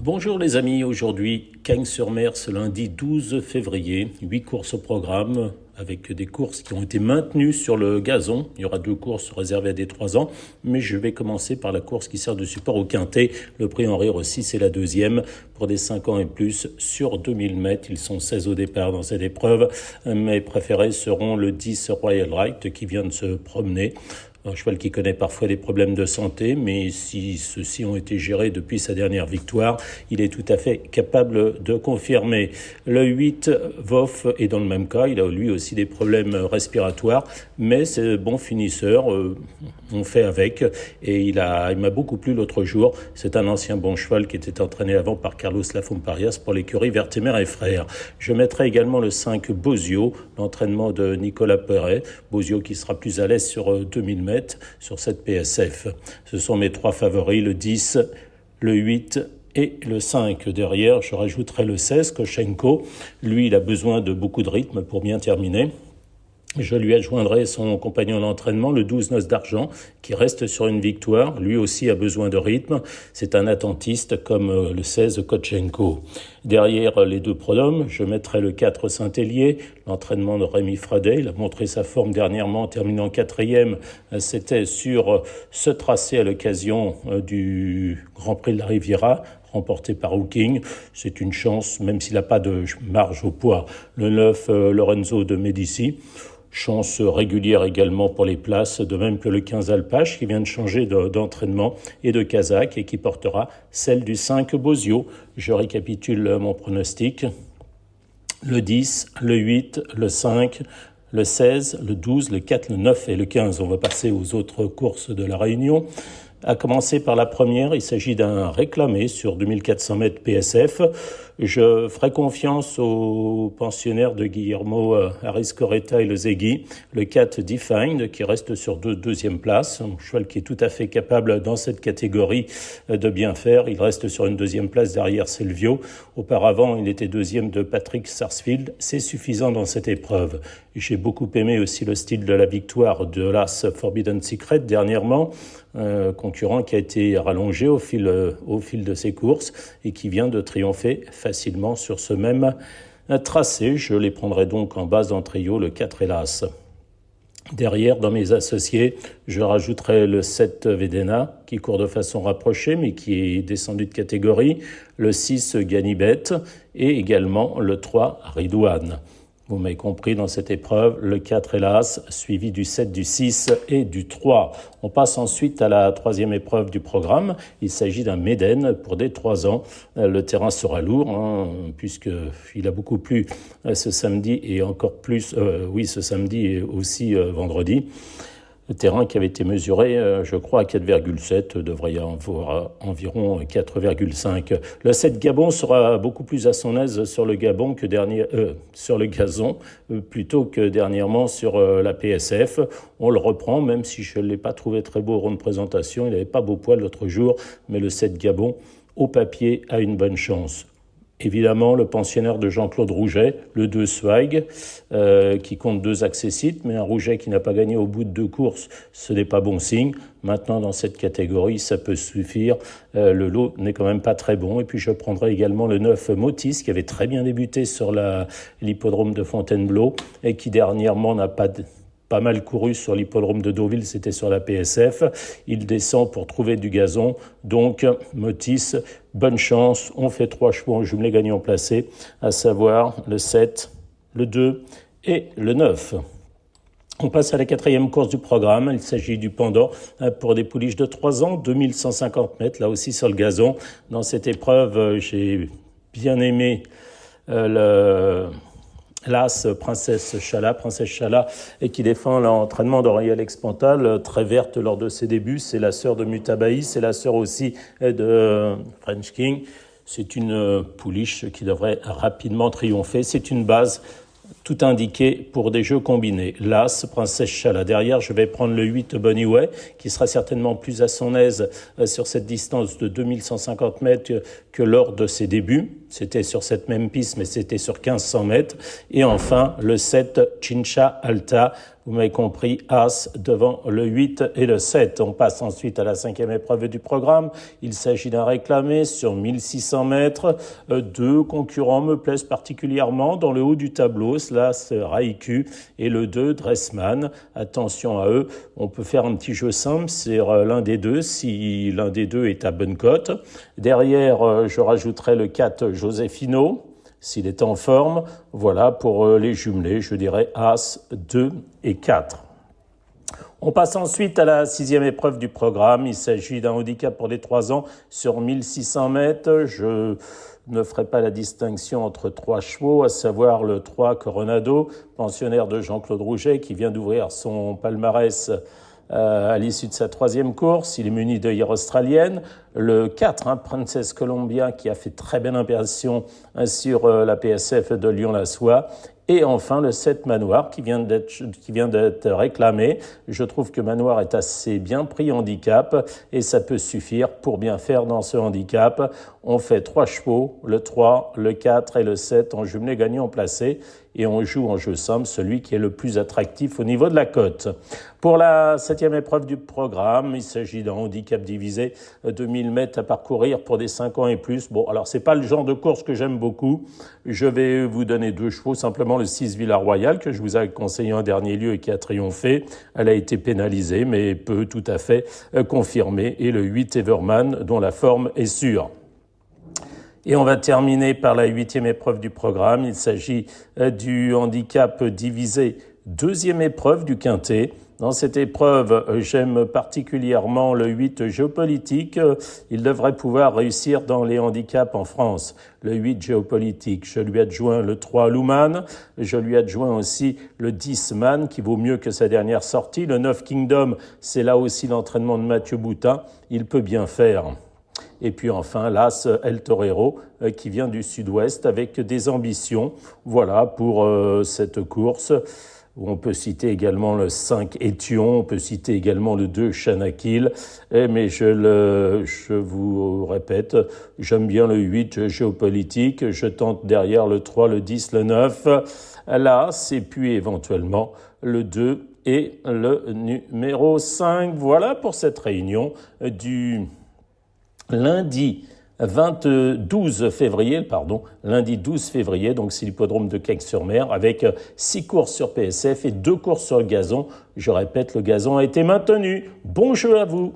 Bonjour les amis, aujourd'hui Cagnes-sur-Mer ce lundi 12 février, 8 courses au programme avec des courses qui ont été maintenues sur le gazon. Il y aura 2 courses réservées à des 3 ans, mais je vais commencer par la course qui sert de support au quintet. Le prix Henri Rossi, c'est la deuxième pour des 5 ans et plus sur 2000 mètres. Ils sont 16 au départ dans cette épreuve. Mes préférés seront le 10 Royal Right qui vient de se promener. Un cheval qui connaît parfois des problèmes de santé, mais si ceux-ci ont été gérés depuis sa dernière victoire, il est tout à fait capable de confirmer. Le 8, Voff, est dans le même cas. Il a lui aussi des problèmes respiratoires, mais c'est bon finisseur. On fait avec. Et il m'a beaucoup plu l'autre jour. C'est un ancien bon cheval qui était entraîné avant par Carlos Lafont-Parias pour l'écurie Vertemer et Frères. Je mettrai également le 5, Bozio, l'entraînement de Nicolas Perret. Bozio qui sera plus à l'aise sur 2000 mètres. Sur cette PSF. Ce sont mes 3 favoris, le 10, le 8 et le 5. Derrière, je rajouterai le 16, Koshenko. Lui, il a besoin de beaucoup de rythme pour bien terminer. Je lui adjoindrai son compagnon d'entraînement, le 12 Noces d'Argent, qui reste sur une victoire. Lui aussi a besoin de rythme. C'est un attentiste comme le 16 Kotchenko. Derrière les 2 pronoms, je mettrai le 4 Saint-Hélier, l'entraînement de Rémi Fradet. Il a montré sa forme dernièrement en terminant 4e. C'était sur ce tracé à l'occasion du Grand Prix de la Riviera, remporté par Hooking. C'est une chance, même s'il n'a pas de marge au poids. Le 9 Lorenzo de Medici. Chance régulière également pour les places, de même que le 15 Alpache qui vient de changer d'entraînement et de Kazakh et qui portera celle du 5 Bozio. Je récapitule mon pronostic. Le 10, le 8, le 5, le 16, le 12, le 4, le 9 et le 15. On va passer aux autres courses de la Réunion. À commencer par la première, il s'agit d'un réclamé sur 2400 mètres PSF. Je ferai confiance aux pensionnaires de Guillermo Ariscoreta et le Zegui, le 4 Defined qui reste sur deuxième place, un cheval qui est tout à fait capable dans cette catégorie de bien faire. Il reste sur une 2e place derrière Selvio. Auparavant, il était 2e de Patrick Sarsfield. C'est suffisant dans cette épreuve. J'ai beaucoup aimé aussi le style de la victoire de l'As Forbidden Secret dernièrement, concurrent qui a été rallongé au fil de ses courses et qui vient de triompher facilement sur ce même tracé. Je les prendrai donc en base en trio, le 4 hélas. Derrière, dans mes associés, je rajouterai le 7 Vedena, qui court de façon rapprochée, mais qui est descendu de catégorie, le 6 Ganibet et également le 3 Ridouane. Vous m'avez compris, dans cette épreuve, le 4 hélas, suivi du 7, du 6 et du 3. On passe ensuite à la 3e épreuve du programme. Il s'agit d'un Méden pour des 3 ans. Le terrain sera lourd, puisqu'il a beaucoup plu ce samedi et encore plus, ce samedi et aussi vendredi. Le terrain qui avait été mesuré, je crois, à 4,7, devrait y avoir environ 4,5. Le 7 Gabon sera beaucoup plus à son aise sur le Gabon sur le gazon, plutôt que dernièrement sur la PSF. On le reprend, même si je ne l'ai pas trouvé très beau au rond de présentation. Il n'avait pas beau poil l'autre jour, mais le 7 Gabon, au papier, a une bonne chance. Évidemment, le pensionnaire de Jean-Claude Rouget, le 2 Swag, qui compte 2 accessites, mais un Rouget qui n'a pas gagné au bout de 2 courses, ce n'est pas bon signe. Maintenant, dans cette catégorie, ça peut suffire. Le lot n'est quand même pas très bon. Et puis, je prendrai également le 9 Motis, qui avait très bien débuté sur l'hippodrome de Fontainebleau et qui dernièrement n'a pas mal couru sur l'hippodrome de Deauville, c'était sur la PSF. Il descend pour trouver du gazon. Donc, Motis, bonne chance. On fait 3 chevaux en jumelé gagnants placés, à savoir le 7, le 2 et le 9. On passe à la 4e course du programme. Il s'agit du Pandore pour des pouliches de 3 ans, 2150 mètres, là aussi sur le gazon. Dans cette épreuve, j'ai bien aimé l'As Princesse Chala, et qui défend l'entraînement d'Auriel Expantal, très verte lors de ses débuts. C'est la sœur de Mutabaï, c'est la sœur aussi de French King. C'est une pouliche qui devrait rapidement triompher. C'est une base tout indiqué pour des jeux combinés. L'As, Princesse Chala. Derrière, je vais prendre le 8 Bonnie Way, qui sera certainement plus à son aise sur cette distance de 2150 mètres que lors de ses débuts. C'était sur cette même piste, mais c'était sur 1500 mètres. Et enfin, le 7 Chincha Alta, Vous m'avez compris, As devant le 8 et le 7. On passe ensuite à la 5e épreuve du programme. Il s'agit d'un réclamé sur 1600 mètres. Deux concurrents me plaisent particulièrement dans le haut du tableau. Cela, c'est Raiku et le 2, Dressman. Attention à eux. On peut faire un petit jeu simple sur l'un des deux si l'un des deux est à bonne cote. Derrière, je rajouterai le 4, Josefino. S'il est en forme, voilà, pour les jumelés, je dirais As, 2 et 4. On passe ensuite à la 6e épreuve du programme. Il s'agit d'un handicap pour les 3 ans sur 1600 mètres. Je ne ferai pas la distinction entre 3 chevaux, à savoir le 3 Coronado, pensionnaire de Jean-Claude Rouget, qui vient d'ouvrir son palmarès à l'issue de sa 3e course. Il est muni d'œillères australiennes. Le 4, Princess Columbia, qui a fait très belle impression sur la PSF de Lyon-la-Soie. Et enfin, le 7 Manoir qui vient d'être réclamé. Je trouve que Manoir est assez bien pris handicap et ça peut suffire pour bien faire dans ce handicap. On fait 3 chevaux, le 3, le 4 et le 7 en jumelé gagnant placé et on joue en jeu simple celui qui est le plus attractif au niveau de la cote. Pour la 7e épreuve du programme, il s'agit d'un handicap divisé de 1000 mètres à parcourir pour des 5 ans et plus. Bon, alors c'est pas le genre de course que j'aime beaucoup. Je vais vous donner 2 chevaux, simplement le 6 Villarroyal que je vous ai conseillé en dernier lieu et qui a triomphé. Elle a été pénalisée mais peut tout à fait confirmer. Et le 8 Everman dont la forme est sûre. Et on va terminer par la 8e épreuve du programme. Il s'agit du handicap divisé 2e épreuve du quintet. Dans cette épreuve, j'aime particulièrement le 8 géopolitique. Il devrait pouvoir réussir dans les handicaps en France. Le 8 géopolitique, je lui adjoins le 3 Luman. Je lui adjoins aussi le 10 Man, qui vaut mieux que sa dernière sortie. Le 9 Kingdom, c'est là aussi l'entraînement de Mathieu Boutin. Il peut bien faire. Et puis enfin, l'As El Torero qui vient du sud-ouest avec des ambitions. Voilà pour cette course. On peut citer également le 5 Étion, on peut citer également le 2 Chanakil. Mais je vous répète, j'aime bien le 8 géopolitique. Je tente derrière le 3, le 10, le 9. L'As et puis éventuellement le 2 et le numéro 5. Voilà pour cette réunion du lundi 12 février, donc c'est l'hippodrome de Cagnes-sur-Mer avec 6 courses sur PSF et 2 courses sur le gazon. Je répète, le gazon a été maintenu. Bon jeu à vous!